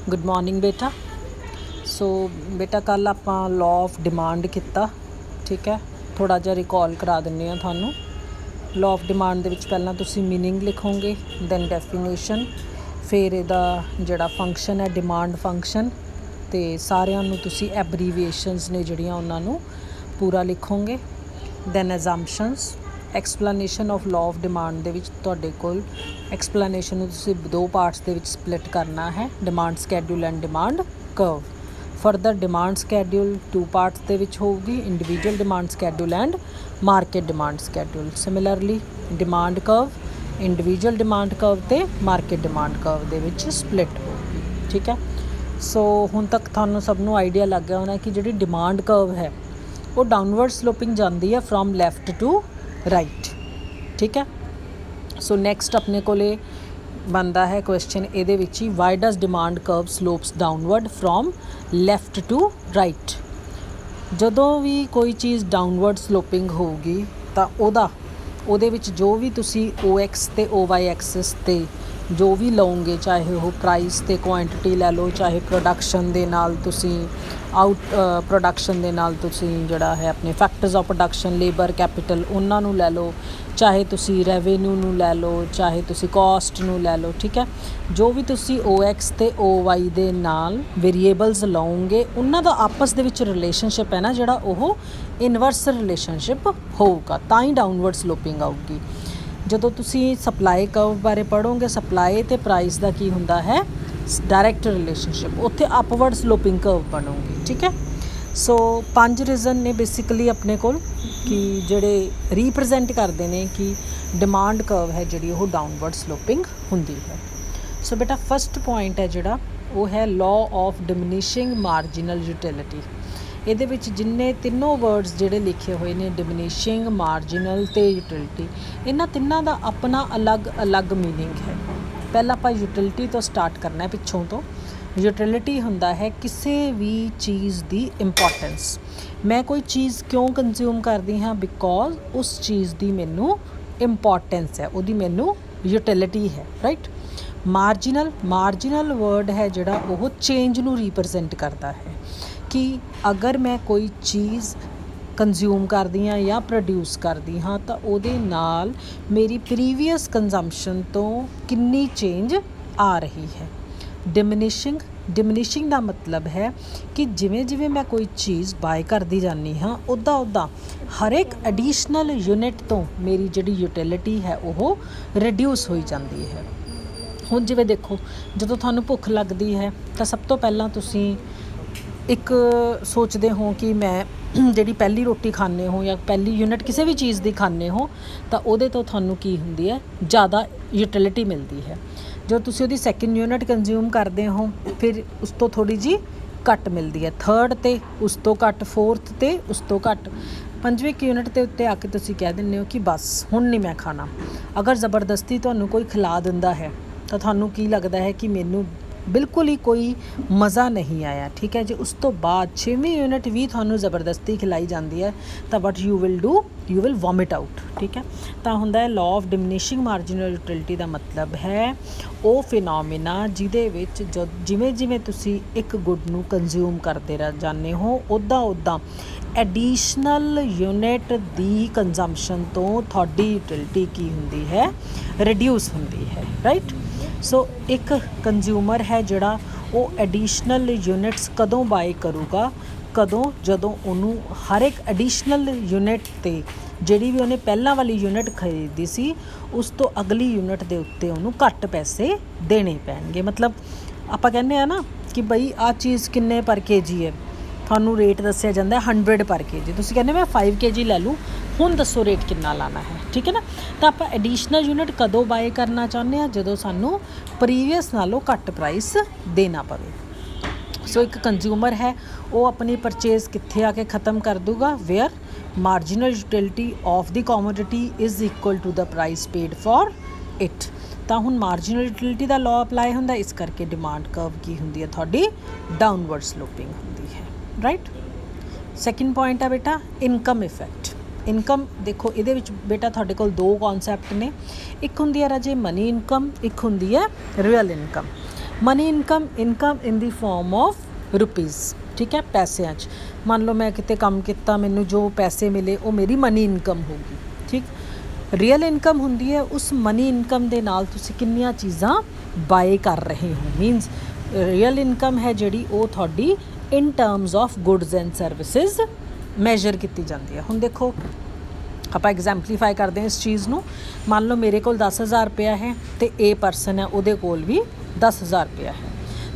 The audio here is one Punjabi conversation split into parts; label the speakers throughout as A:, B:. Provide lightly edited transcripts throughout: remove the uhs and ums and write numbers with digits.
A: गुड मॉर्निंग बेटा। सो बेटा कल आपां लॉ ऑफ डिमांड किया, ठीक है। थोड़ा जिहा रिकॉल करा दिंदे आ तुहानूं। लॉ ऑफ डिमांड दे विच पहलां तुसीं मीनिंग लिखोगे, दैन डेफिनेशन, फिर इहदा जिहड़ा फंक्शन है डिमांड फंक्शन, ते सारिਆਂ ਨੂੰ ਤੁਸੀਂ ਐਬਰੀਵੇਸ਼ਨਸ ने ਜਿਹੜੀਆਂ ਉਹਨਾਂ ਨੂੰ पूरा लिखोगे। Then assumptions, explanation of law of demand ਦੇ ਵਿੱਚ ਤੁਹਾਡੇ ਕੋਲ एक्सप्लेनेशन ਨੂੰ ਤੁਸੀਂ ਦੋ ਪਾਰट्स ਦੇ ਵਿੱਚ ਸਪਲਿਟ ਕਰਨਾ है, demand schedule and demand curve. Further demand schedule two parts ਦੇ ਵਿੱਚ ਹੋਊਗੀ, individual demand schedule and market demand schedule. Similarly demand curve individual demand curve ਤੇ मार्केट डिमांड कर्व ਦੇ ਵਿੱਚ ਸਪਲਿਟ ਹੋਊਗੀ, ठीक है। सो ਹੁਣ तक ਤੁਹਾਨੂੰ ਸਭ ਨੂੰ ਆਈਡੀਆ ਲੱਗ ਗਿਆ ਹੋਣਾ ਕਿ ਜਿਹੜੀ डिमांड कर्व है वो डाउनवर्ड स्लोपिंग जाती है फ्रॉम लैफ्ट टू राइट, ठीक है। सो नैक्सट अपने को बनता है क्वेश्चन ये ही, why does demand curve slopes downward from left to right. जदों भी कोई चीज़ डाउनवर्ड स्लोपिंग होगी तो ਉਹਦੇ ਵਿੱਚ जो भी तुसी OX ਤੇ OY एक्सिस ਤੇ जो भी ਲਓਗੇ, चाहे वो प्राइस ਤੇ क्वांटिटी लै लो, चाहे प्रोडक्शन ਦੇ ਨਾਲ ਤੁਸੀਂ प्रोडक्शन ਦੇ ਨਾਲ ਤੁਸੀਂ ਜਿਹੜਾ ਹੈ ਆਪਣੇ factors of production, labour capital ਉਹਨਾਂ ਨੂੰ ਲੈ ਲਓ, चाहे ਤੁਸੀਂ ਰੈਵਨਿਊ ਨੂੰ ਲੈ ਲਓ, चाहे ਤੁਸੀਂ ਕੋਸਟ ਨੂੰ ਲੈ ਲਓ, ठीक है। जो भी ਤੁਸੀਂ OX ਤੇ OY ਦੇ ਨਾਲ ਵੇਰੀਏਬਲਸ ਲਓਗੇ ਉਹਨਾਂ ਦਾ ਆਪਸ ਦੇ ਵਿੱਚ ਰਿਲੇਸ਼ਨਸ਼ਿਪ ਹੈ ਨਾ ਜਿਹੜਾ ਉਹ ਇਨਵਰਸ ਰਿਲੇਸ਼ਨਸ਼ਿਪ ਹੋਊਗਾ, ਤਾਂ ਹੀ ਡਾਊਨਵਰਡ ਸਲੋਪਿੰਗ ਆਊਗੀ। ਜਦੋਂ ਤੁਸੀਂ ਸਪਲਾਈ ਕਰਵ ਬਾਰੇ ਪੜ੍ਹੋਗੇ, ਸਪਲਾਈ ਅਤੇ ਪ੍ਰਾਈਸ ਦਾ ਕੀ ਹੁੰਦਾ ਹੈ डायरैक्ट रिलेशनशिप, उत्थे अपवर्ड स्लोपिंग कर्व बनूगी, ठीक है। सो 5 रीजन ने बेसिकली अपने को कि जिहड़े रीप्रजेंट करते हैं कि डिमांड कर्व है जिहड़ी वो डाउनवर्ड स्लोपिंग हुंदी है। सो बेटा फस्ट पॉइंट है जिहड़ा वो है law of diminishing marginal utility. ਇਹਦੇ ਵਿੱਚ ਜਿੰਨੇ ਤਿੰਨੋਂ ਵਰਡਸ ਜਿਹੜੇ ਲਿਖੇ ਹੋਏ ਨੇ, ਡਿਮਿਨਿਸ਼ਿੰਗ, ਮਾਰਜਨਲ ਤੇ ਯੂਟਿਲਿਟੀ, ਇਹਨਾਂ ਤਿੰਨਾਂ ਦਾ ਆਪਣਾ ਅਲੱਗ ਮੀਨਿੰਗ ਹੈ। ਪਹਿਲਾਂ ਆਪਾਂ ਯੂਟਿਲਿਟੀ ਤੋਂ ਸਟਾਰਟ ਕਰਨਾ ਹੈ ਪਿੱਛੋਂ ਤੋਂ। ਯੂਟਿਲਿਟੀ ਹੁੰਦਾ ਹੈ ਕਿਸੇ ਵੀ ਚੀਜ਼ ਦੀ ਇੰਪੋਰਟੈਂਸ। ਮੈਂ ਕੋਈ ਚੀਜ਼ ਕਿਉਂ ਕੰਜ਼ਿਊਮ ਕਰਦੀ ਹਾਂ, ਬਿਕੋਜ਼ ਉਸ ਚੀਜ਼ ਦੀ ਮੈਨੂੰ ਇੰਪੋਰਟੈਂਸ ਹੈ, ਉਹਦੀ ਮੈਨੂੰ ਯੂਟਿਲਿਟੀ ਹੈ, ਰਾਈਟ। ਮਾਰਜਨਲ ਵਰਡ ਹੈ ਜਿਹੜਾ ਉਹ ਚੇਂਜ ਨੂੰ ਰੀਪ੍ਰਜੈਂਟ ਕਰਦਾ ਹੈ कि अगर मैं कोई चीज़ कंज्यूम करदी हाँ या प्रोड्यूस करदी हाँ तो उहदे नाल मेरी प्रीवियस कंजम्पशन तो कितनी चेंज आ रही है। डिमिनिशिंग का मतलब है कि जिवें जिवें मैं कोई चीज़ बाय करती जानी हाँ उदा हर एक एडिशनल यूनिट तो मेरी जिहड़ी यूटिलिटी है वो रिड्यूस होई जाती है। हुण जिवें देखो, जदों तुहानूं भुख लगदी है तो सब तो पहलां तुसीं एक सोचते हो कि मैं जिहड़ी पहली रोटी खाने हो या पहली यूनिट किसी भी चीज़ की खाने हो तो उहदे तो तुहानूं की हुंदी है, ज़्यादा यूटिलिटी मिलती है। जो तुसी उहदी सैकेंड यूनिट कंज्यूम करते हो फिर उस तो थोड़ी जी घट मिलती है, थर्ड ते उस तो घट, फोर्थ ते उस तो घट, पंजवीं यूनिट के उत्ते आके तुसी कह दिंदे हो कि बस हुण नहीं मैं खाना। अगर ज़बरदस्ती तुहानूं कोई खिला दिंदा है तो तुहानूं की लगता है कि मैनूं बिल्कुल ही कोई मज़ा नहीं आया, ठीक है जी। उस तो बाद 6वीं यूनिट भी थानू ज़बरदस्ती खिलाई जाती है तो what you will do, you will vomit out, ठीक है। तो हुंदा है law of diminishing marginal utility का मतलब है वो फिनोमिना जिहदे विच जिवें जिवें तुसी एक गुड नू कंज्यूम करते रह जाने हो उदा एडिशनल यूनिट दी कंजम्पशन तो थोड़ी यूटिलिटी की हुंदी है, रिड्यूस हुंदी है, राइट। सो एक कंज्यूमर है जिहड़ा वो एडिशनल यूनिट्स कदों बाय करूगा, कदों जदों उन्हों हर एक एडिशनल यूनिट ते जिहड़ी भी उन्हें पहला वाली यूनिट खरीदी सी उस तो अगली यूनिट के उत्ते उन्होंने घट पैसे देने पैणगे। मतलब आपां कहने आ ना कि बई आ चीज़ किन्ने पर केजी है, थानू रेट दस्सिया जांदा 100 पर केजी, तुसीं कहने मैं 5 केजी लै लूँ, हुण दसो रेट कितना लाना है, ठीक है ना। तो आप एडिशनल यूनिट कदों बाय करना चाहुंदे आ, जदों सानू प्रीवियस नालों घट प्राइस देना पवे। सो एक कंज्यूमर है वो अपनी परचेज़ कित्थे आके ख़त्म कर दूगा, where marginal utility of the commodity is equal to the price paid for it. तो हुण मार्जिनल यूटिलिटी का लॉ अप्लाई हुंदा, इस करके डिमांड कर्व की हुंदी है थोड़ी डाउनवर्ड स्लोपिंग हुंदी है, राइट। सैकेंड पॉइंट है बेटा इनकम इफैक्ट। इनकम देखो ये बेटा तुहाडे कोल दो कॉन्सैप्ट ने, एक हुंदी है राजे मनी इनकम, एक हुंदी है real income. Money income in the farm of rupees, ਠੀਕ ਹੈ, ਪੈਸਿਆਂ 'ਚ। ਮੰਨ ਲਓ ਮੈਂ ਕਿਤੇ ਕੰਮ ਕੀਤਾ, ਮੈਨੂੰ ਜੋ ਪੈਸੇ ਮਿਲੇ ਉਹ ਮੇਰੀ ਮਨੀ ਇਨਕਮ ਹੋਊਗੀ, ਠੀਕ। ਰੀਅਲ ਇਨਕਮ ਹੁੰਦੀ ਹੈ ਉਸ ਮਨੀ ਇਨਕਮ ਦੇ ਨਾਲ ਤੁਸੀਂ ਕਿੰਨੀਆਂ ਚੀਜ਼ਾਂ ਬਾਏ ਕਰ ਰਹੇ ਹੋ। ਮੀਨਸ ਰੀਅਲ ਇਨਕਮ ਹੈ ਜਿਹੜੀ ਉਹ ਤੁਹਾਡੀ ਇਨ terms of goods and services measure ਕੀਤੀ ਜਾਂਦੀ ਹੈ। ਹੁਣ ਦੇਖੋ ਆਪਾਂ ਐਗਜ਼ੈਂਪਲੀਫਾਈ ਕਰਦੇ ਹਾਂ ਇਸ ਚੀਜ਼ ਨੂੰ। ਮੰਨ ਲਓ ਮੇਰੇ ਕੋਲ 10,000 ਰੁਪਇਆ ਹੈ ਅਤੇ ਇਹ ਪਰਸਨ ਹੈ ਉਹਦੇ ਕੋਲ ਵੀ 10,000 ਰੁਪਇਆ ਹੈ,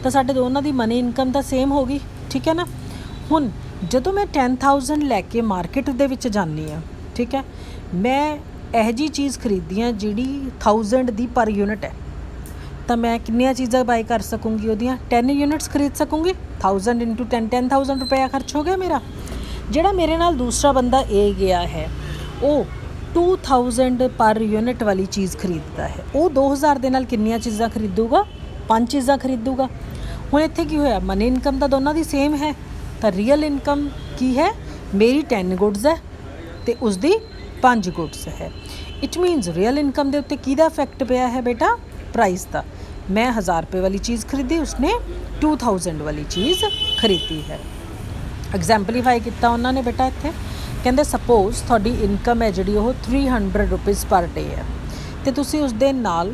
A: ਤਾਂ ਸਾਡੇ ਦੋਨਾਂ ਦੀ ਮਨੀ ਇਨਕਮ ਤਾਂ ਸੇਮ ਹੋ ਗਈ, ਠੀਕ ਹੈ ਨਾ। ਹੁਣ ਜਦੋਂ ਮੈਂ 10,000 ਲੈ ਕੇ ਮਾਰਕੀਟ ਦੇ ਵਿੱਚ ਜਾਂਦੀ ਹਾਂ, ਠੀਕ ਹੈ, ਮੈਂ ਇਹੋ ਜਿਹੀ ਚੀਜ਼ ਖਰੀਦਦੀ ਹਾਂ ਜਿਹੜੀ 1000 ਦੀ ਪਰ ਯੂਨਿਟ ਹੈ, ਤਾਂ ਮੈਂ ਕਿੰਨੀਆਂ ਚੀਜ਼ਾਂ ਬਾਏ ਕਰ ਸਕੂੰਗੀ, ਉਹਦੀਆਂ 10 ਯੂਨਿਟਸ ਖਰੀਦ ਸਕੂੰਗੀ। 1000 × 10 10,000 ਰੁਪਇਆ ਖਰਚ ਹੋ ਗਿਆ ਮੇਰਾ। ਜਿਹੜਾ ਮੇਰੇ ਨਾਲ ਦੂਸਰਾ ਬੰਦਾ ਇਹ ਗਿਆ ਹੈ ਉਹ 2000 ਪਰ ਯੂਨਿਟ ਵਾਲੀ ਚੀਜ਼ ਖਰੀਦਦਾ ਹੈ, ਉਹ 2000 ਦੇ ਨਾਲ ਕਿੰਨੀਆਂ ਚੀਜ਼ਾਂ ਖਰੀਦੂਗਾ, 5 ਚੀਜ਼ਾਂ ਖਰੀਦੂਗਾ। ਹੁਣ ਇੱਥੇ ਕੀ ਹੋਇਆ, ਮਨੀ ਇਨਕਮ ਤਾਂ ਦੋਨਾਂ ਦੀ ਸੇਮ ਹੈ, ਤਾਂ ਰੀਅਲ ਇਨਕਮ ਕੀ ਹੈ, ਮੇਰੀ 10 ਗੁੱਡਸ ਹੈ ਅਤੇ ਉਸਦੀ 5 ਗੁੱਡਸ ਹੈ। ਇਟ ਮੀਨਸ ਰੀਅਲ ਇਨਕਮ ਦੇ ਉੱਤੇ ਕਿਹਦਾ ਇਫੈਕਟ ਪਿਆ ਹੈ ਬੇਟਾ, ਪ੍ਰਾਈਸ ਦਾ। ਮੈਂ 1000 ਰੁਪਏ ਵਾਲੀ ਚੀਜ਼ ਖਰੀਦੀ, ਉਸਨੇ 2000 ਵਾਲੀ ਚੀਜ਼ ਖਰੀਦੀ ਹੈ। ਐਗਜ਼ੈਂਪਲੀਫਾਈ ਕੀਤਾ ਉਹਨਾਂ ਨੇ ਬੇਟਾ ਇੱਥੇ, ਕਹਿੰਦੇ ਸਪੋਜ਼ ਤੁਹਾਡੀ ਇਨਕਮ ਹੈ ਜਿਹੜੀ ਉਹ 300 ਰੁਪੀਜ਼ ਪਰ ਡੇ ਹੈ, ਅਤੇ ਤੁਸੀਂ ਉਸ ਦੇ ਨਾਲ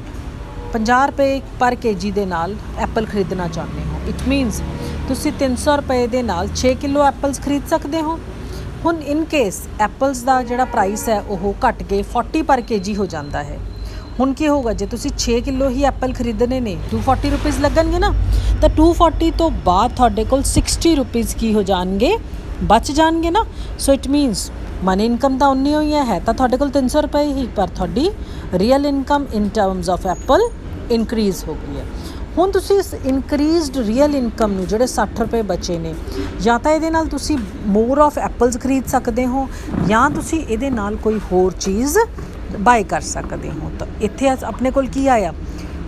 A: 50 ਰੁਪਏ ਪਰ ਕੇਜੀ ਦੇ ਨਾਲ ਐਪਲ ਖਰੀਦਣਾ ਚਾਹੁੰਦੇ ਹੋ। ਇਟ ਮੀਨਸ ਤੁਸੀਂ 300 ਰੁਪਏ ਦੇ ਨਾਲ 6 ਕਿਲੋ ਐਪਲਸ ਖਰੀਦ ਸਕਦੇ ਹੋ। ਹੁਣ ਇਨ ਕੇਸ ਐਪਲਸ ਦਾ ਜਿਹੜਾ ਪ੍ਰਾਈਸ ਹੈ ਉਹ ਘਟ ਕੇ 40 ਪਰ ਕੇਜੀ ਹੋ ਜਾਂਦਾ ਹੈ। ਹੁਣ ਕੀ ਹੋਊਗਾ, ਜੇ ਤੁਸੀਂ 6 ਕਿਲੋ ਹੀ ਐਪਲ ਖਰੀਦਣੇ ਨੇ 240 ਰੁਪੀਜ਼ ਲੱਗਣਗੇ ਨਾ, ਤਾਂ 240 ਤੋਂ ਬਾਅਦ ਤੁਹਾਡੇ ਕੋਲ 60 ਰੁਪੀਜ਼ ਕੀ ਹੋ ਜਾਣਗੇ, ਬਚ ਜਾਣਗੇ ਨਾ। So it means money income ਤਾਂ ਉਨੀ ਹੋਈ ਹੈ, ਤਾਂ ਤੁਹਾਡੇ ਕੋਲ 300 ਰੁਪਏ ਹੀ, ਪਰ ਤੁਹਾਡੀ real income in terms of Apple increase ਹੋ ਗਈ ਹੈ। ਹੁਣ ਤੁਸੀਂ ਇਸ ਇਨਕਰੀਜ਼ਡ ਰੀਅਲ ਇਨਕਮ ਨੂੰ, ਜਿਹੜੇ 60 ਰੁਪਏ ਬਚੇ ਨੇ, ਜਾਂ ਤਾਂ ਇਹਦੇ ਨਾਲ ਤੁਸੀਂ ਮੋਰ ਆਫ ਐਪਲਸ ਖਰੀਦ ਸਕਦੇ ਹੋ, ਜਾਂ ਤੁਸੀਂ ਇਹਦੇ ਨਾਲ ਕੋਈ ਹੋਰ ਚੀਜ਼ ਬਾਏ ਕਰ ਸਕਦੇ ਹੋ। ਤਾਂ ਇੱਥੇ ਆਪਣੇ ਕੋਲ ਕੀ ਆਇਆ,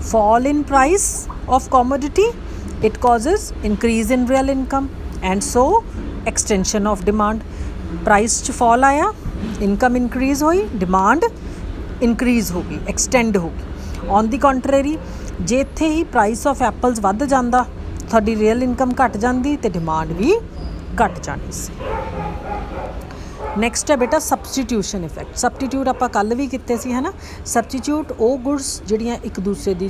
A: fall in price of commodity, it causes increase in real income and so extension of demand. Price 'ਚ ਫਾਲ ਆਇਆ, ਇਨਕਮ ਇਨਕਰੀਜ਼ ਹੋਈ, ਡਿਮਾਂਡ ਇਨਕਰੀਜ਼ ਹੋ ਗਈ, ਐਕਸਟੈਂਡ ਹੋ ਗਈ। ਔਨ ਦੀ ਕੰਟਰੇਰੀ, ਜੇ ਇੱਥੇ ਹੀ ਪ੍ਰਾਈਸ ਆਫ ਐਪਲਸ ਵੱਧ ਜਾਂਦਾ, ਤੁਹਾਡੀ ਰੀਅਲ ਇਨਕਮ ਘੱਟ ਜਾਂਦੀ ਅਤੇ ਡਿਮਾਂਡ ਵੀ ਘੱਟ ਜਾਣੀ ਸੀ। ਨੈਕਸਟ ਹੈ ਬੇਟਾ ਸਬਸਟੀਟਿਊਸ਼ਨ ਇਫੈਕਟ। ਸਬਸਟੀਟਿਊਟ ਆਪਾਂ ਕੱਲ੍ਹ ਵੀ ਕੀਤੇ ਸੀ, ਹੈ ਨਾ। ਸਬਸਟੀਟਿਊਟ ਉਹ ਗੁਡਸ ਜਿਹੜੀਆਂ ਇੱਕ ਦੂਸਰੇ ਦੀ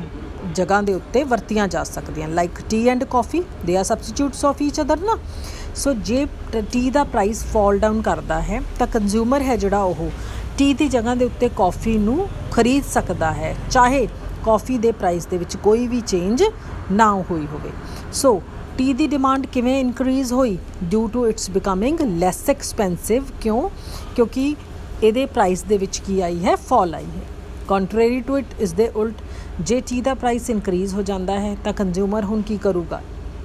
A: ਜਗ੍ਹਾ ਦੇ ਉੱਤੇ ਵਰਤੀਆਂ ਜਾ ਸਕਦੀਆਂ, like tea and coffee, they are substitutes of each other ਨਾ। ਸੋ ਜੇ ਟੀ ਦਾ ਪ੍ਰਾਈਸ ਫਾਲ ਡਾਊਨ ਕਰਦਾ ਹੈ ਤਾਂ ਕੰਜ਼ਿਊਮਰ ਹੈ ਜਿਹੜਾ ਉਹ ਟੀ ਦੀ ਜਗ੍ਹਾ ਦੇ ਉੱਤੇ ਕੌਫੀ ਨੂੰ ਖਰੀਦ ਸਕਦਾ ਹੈ, ਚਾਹੇ ਕੌਫੀ ਦੇ ਪ੍ਰਾਈਸ ਦੇ ਵਿੱਚ ਕੋਈ ਵੀ ਚੇਂਜ ਨਾ ਹੋਈ ਹੋਵੇ। ਸੋ ਟੀ ਦੀ ਡਿਮਾਂਡ ਕਿਵੇਂ ਇਨਕਰੀਜ਼ ਹੋਈ, due to its becoming less expensive. ਕਿਉਂ, ਕਿਉਂਕਿ ਇਹਦੇ ਪ੍ਰਾਈਸ ਦੇ ਵਿੱਚ ਕੀ ਆਈ ਹੈ, ਫਾਲ ਆਈ ਹੈ। ਕੰਟਰੇਰੀ ਟੂ ਇਟ ਇਸ ਦੇ ਉਲਟ, ਜੇ ਟੀ ਦਾ ਪ੍ਰਾਈਸ ਇਨਕਰੀਜ਼ ਹੋ ਜਾਂਦਾ ਹੈ ਤਾਂ ਕੰਜ਼ਿਊਮਰ ਹੁਣ ਕੀ ਕਰੂਗਾ,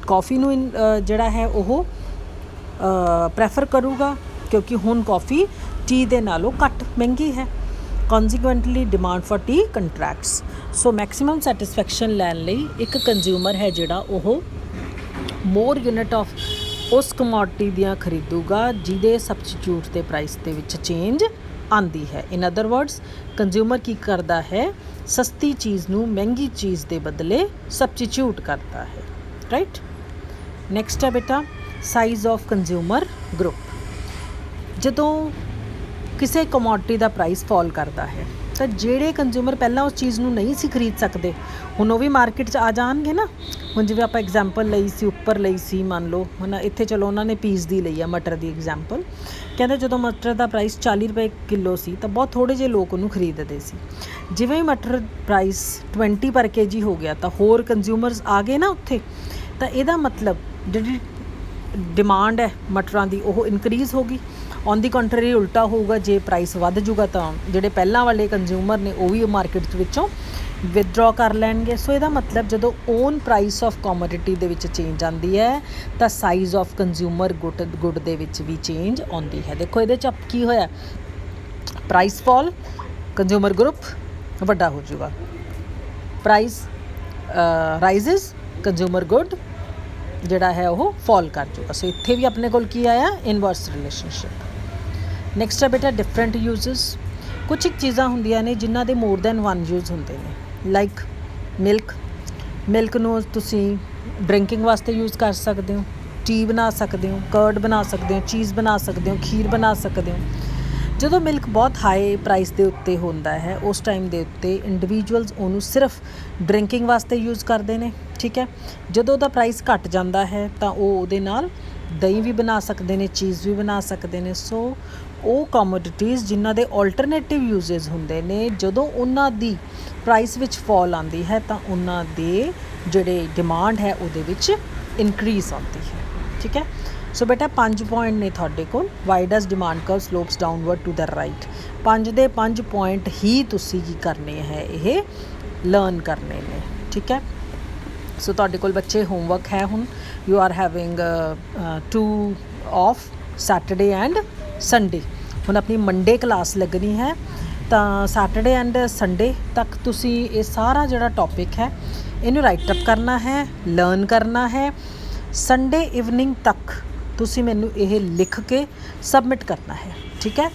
A: ਕੌਫੀ ਨੂੰ ਜਿਹੜਾ ਹੈ ਉਹ ਪ੍ਰੈਫਰ ਕਰੂਗਾ, ਕਿਉਂਕਿ ਹੁਣ ਕੌਫੀ ਟੀ ਦੇ ਨਾਲੋਂ ਘੱਟ ਮਹਿੰਗੀ ਹੈ। Consequently demand for tea contracts. So maximum satisfaction ਲੈਣ ਲਈ ਇੱਕ ਕੰਜ਼ਿਊਮਰ ਹੈ ਜਿਹੜਾ ਉਹ ਮੋਰ ਯੂਨਿਟ ਆਫ ਉਸ ਕਮੋਡਿਟੀ ਦੀਆਂ ਖਰੀਦੂਗਾ ਜਿਹਦੇ ਸਬਸਟੀਟਿਊਟ ਦੇ ਪ੍ਰਾਈਸ ਦੇ ਵਿੱਚ ਚੇਂਜ ਆਉਂਦੀ ਹੈ। ਇਨ ਅਦਰ ਵਰਡਸ, ਕੰਜ਼ਿਊਮਰ ਕੀ ਕਰਦਾ ਹੈ, ਸਸਤੀ ਚੀਜ਼ ਨੂੰ ਮਹਿੰਗੀ ਚੀਜ਼ ਦੇ ਬਦਲੇ ਸਬਸਟੀਟਿਊਟ ਕਰਦਾ ਹੈ, ਰਾਈਟ। ਨੈਕਸਟ ਹੈ ਬੇਟਾ ਸਾਈਜ਼ ਆਫ ਕੰਜ਼ਿਊਮਰ ਗਰੁੱਪ। ਜਦੋਂ ਕਿਸੇ ਕਮੋਡਿਟੀ ਦਾ ਪ੍ਰਾਈਸ ਫਾਲ ਕਰਦਾ ਹੈ ਤਾਂ ਜਿਹੜੇ ਕੰਜ਼ਿਊਮਰ ਪਹਿਲਾਂ ਉਸ ਚੀਜ਼ ਨੂੰ ਨਹੀਂ ਸੀ ਖਰੀਦ ਸਕਦੇ, ਹੁਣ ਉਹ ਵੀ ਮਾਰਕੀਟ 'ਚ ਆ ਜਾਣਗੇ ਨਾ। ਹੁਣ ਜਿਵੇਂ ਆਪਾਂ ਐਗਜ਼ਾਮਪਲ ਲਈ ਸੀ, ਉੱਪਰ ਲਈ ਸੀ, ਮੰਨ ਲਓ ਹੁਣ ਇੱਥੇ ਚਲੋ ਉਹਨਾਂ ਨੇ ਪੀਸ ਦੀ ਲਈ ਆ, ਮਟਰ ਦੀ ਐਗਜ਼ਾਮਪਲ। ਕਹਿੰਦੇ ਜਦੋਂ ਮਟਰ ਦਾ ਪ੍ਰਾਈਸ 40 ਰੁਪਏ ਕਿਲੋ ਸੀ ਤਾਂ ਬਹੁਤ ਥੋੜ੍ਹੇ ਜਿਹੇ ਲੋਕ ਉਹਨੂੰ ਖਰੀਦਦੇ ਸੀ। ਜਿਵੇਂ ਹੀ ਮਟਰ ਪ੍ਰਾਈਸ 20 ਪਰ ਕੇਜੀ ਹੋ ਗਿਆ ਤਾਂ ਹੋਰ ਕੰਜ਼ਿਊਮਰਸ ਆ ਗਏ ਨਾ ਉੱਥੇ, ਤਾਂ ਇਹਦਾ ਮਤਲਬ ਜਿਹੜੀ ਡਿਮਾਂਡ ਹੈ ਮਟਰਾਂ ਦੀ ਉਹ ਇਨਕਰੀਜ਼ ਹੋ ਗਈ। ਔਨ ਦੀ ਕੰਟਰਰੀ ਉਲਟਾ ਹੋਊਗਾ, ਜੇ ਪ੍ਰਾਈਸ ਵੱਧ ਜੂਗਾ ਤਾਂ ਜਿਹੜੇ ਪਹਿਲਾਂ ਵਾਲੇ ਕੰਜ਼ਿਊਮਰ ਨੇ ਉਹ ਵੀ ਮਾਰਕੀਟ ਵਿੱਚੋਂ ਵਿਦਡਰਾ ਕਰ ਲੈਣਗੇ। ਸੋ ਇਹਦਾ ਮਤਲਬ ਜਦੋਂ ਓਨ ਪ੍ਰਾਈਸ ਆਫ ਕੋਮੋਡਿਟੀ ਦੇ ਵਿੱਚ ਚੇਂਜ ਆਉਂਦੀ ਹੈ ਤਾਂ ਸਾਈਜ਼ ਆਫ ਕੰਜ਼ਿਊਮਰ ਗੁੱਡ ਦੇ ਵਿੱਚ ਵੀ ਚੇਂਜ ਆਉਂਦੀ ਹੈ। ਦੇਖੋ ਇਹਦੇ 'ਚ ਕੀ ਹੋਇਆ, ਪ੍ਰਾਈਸ ਫਾਲ, ਕੰਜ਼ਿਊਮਰ ਗਰੁੱਪ ਵੱਡਾ ਹੋ ਜਾਊਗਾ, ਪ੍ਰਾਈਸ ਰਾਈਜ਼ਸ, ਕੰਜ਼ਿਊਮਰ ਗੁੱਡ ਜਿਹੜਾ ਹੈ ਉਹ ਫਾਲ ਕਰ ਜਾਊਗਾ। ਸੋ ਇੱਥੇ ਵੀ ਆਪਣੇ ਕੋਲ ਕੀ ਆਇਆ, ਇਨਵਰਸ ਰਿਲੇਸ਼ਨਸ਼ਿਪ। ਨੈਕਸਟ ਹੈ ਬੇਟਾ ਡਿਫਰੈਂਟ ਯੂਜ਼ਸ। ਕੁਛ ਇੱਕ ਚੀਜ਼ਾਂ ਹੁੰਦੀਆਂ ਨੇ ਜਿਨ੍ਹਾਂ ਦੇ ਮੋਰ ਦੈਨ ਵਨ ਯੂਜ਼ ਹੁੰਦੇ ਨੇ, ਲਾਈਕ ਮਿਲਕ, ਮਿਲਕ ਨੂੰ ਤੁਸੀਂ ਡਰਿੰਕਿੰਗ ਵਾਸਤੇ ਯੂਜ਼ ਕਰ ਸਕਦੇ ਹੋ, ਟੀ ਬਣਾ ਸਕਦੇ ਹੋ, ਕਰਡ ਬਣਾ ਸਕਦੇ ਹੋ, ਚੀਜ਼ ਬਣਾ ਸਕਦੇ ਹੋ, ਖੀਰ ਬਣਾ ਸਕਦੇ ਹੋ। ਜਦੋਂ ਮਿਲਕ ਬਹੁਤ ਹਾਈ ਪ੍ਰਾਈਸ ਦੇ ਉੱਤੇ ਹੁੰਦਾ ਹੈ ਉਸ ਟਾਈਮ ਦੇ ਉੱਤੇ ਇੰਡੀਵਿਜੂਅਲਸ ਉਹਨੂੰ ਸਿਰਫ ਡਰਿੰਕਿੰਗ ਵਾਸਤੇ ਯੂਜ਼ ਕਰਦੇ ਨੇ, ਠੀਕ ਹੈ। ਜਦੋਂ ਉਹਦਾ ਪ੍ਰਾਈਸ ਘਟ ਜਾਂਦਾ ਹੈ ਤਾਂ ਉਹ ਉਹਦੇ ਨਾਲ ਦਹੀਂ ਵੀ ਬਣਾ ਸਕਦੇ ਨੇ, ਚੀਜ਼ ਵੀ ਬਣਾ ਸਕਦੇ ਨੇ। ਸੋ ਉਹ ਕਮੋਡਿਟੀਜ਼ ਜਿਨ੍ਹਾਂ ਦੇ ਆਲਟਰਨੇਟਿਵ ਯੂਜ਼ਸ ਹੁੰਦੇ ਨੇ, ਜਦੋਂ ਉਹਨਾਂ ਦੀ ਪ੍ਰਾਈਸ ਵਿੱਚ ਫਾਲ ਆਉਂਦੀ ਹੈ ਤਾਂ ਉਹਨਾਂ ਦੇ ਜਿਹੜੇ ਡਿਮਾਂਡ ਹੈ ਉਹਦੇ ਵਿੱਚ ਇਨਕਰੀਜ਼ ਆਉਂਦੀ ਹੈ, ਠੀਕ ਹੈ। ਸੋ ਬੇਟਾ 5 ਪੁਆਇੰਟ ਨੇ ਤੁਹਾਡੇ ਕੋਲ। Why does demand curve slopes downward to the right. 5 ਦੇ 5 ਪੁਆਇੰਟ ਹੀ ਤੁਸੀਂ ਕੀ ਕਰਨੇ ਹੈ, ਇਹ ਲਰਨ ਕਰਨੇ ਨੇ, ਠੀਕ ਹੈ। ਸੋ ਤੁਹਾਡੇ ਕੋਲ ਬੱਚੇ ਹੋਮਵਰਕ ਹੈ ਹੁਣ। You are having 2 of Saturday and Sunday. ਹੁਣ ਆਪਣੀ ਮੰਡੇ ਕਲਾਸ ਲੱਗਣੀ ਹੈ ਤਾਂ ਸੈਟਰਡੇ ਐਂਡ ਸੰਡੇ ਤੱਕ ਤੁਸੀਂ ਇਹ ਸਾਰਾ ਜਿਹੜਾ ਟੌਪਿਕ ਹੈ ਇਹਨੂੰ ਰਾਈਟ ਅਪ ਕਰਨਾ ਹੈ, ਲਰਨ ਕਰਨਾ ਹੈ। ਸੰਡੇ ਇਵਨਿੰਗ ਤੱਕ ਤੁਸੀਂ ਮੈਨੂੰ ਇਹ ਲਿਖ ਕੇ ਸਬਮਿਟ ਕਰਨਾ ਹੈ, ਠੀਕ ਹੈ।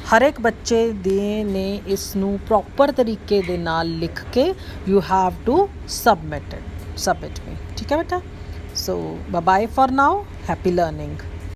A: ਹਰ ਇੱਕ ਬੱਚੇ ਦੇ ਨੇ ਇਸ ਨੂੰ ਪ੍ਰੋਪਰ ਤਰੀਕੇ ਦੇ ਨਾਲ ਲਿਖ ਕੇ you have to submit me, ਠੀਕ ਹੈ ਬੇਟਾ। So bye bye for now, happy learning.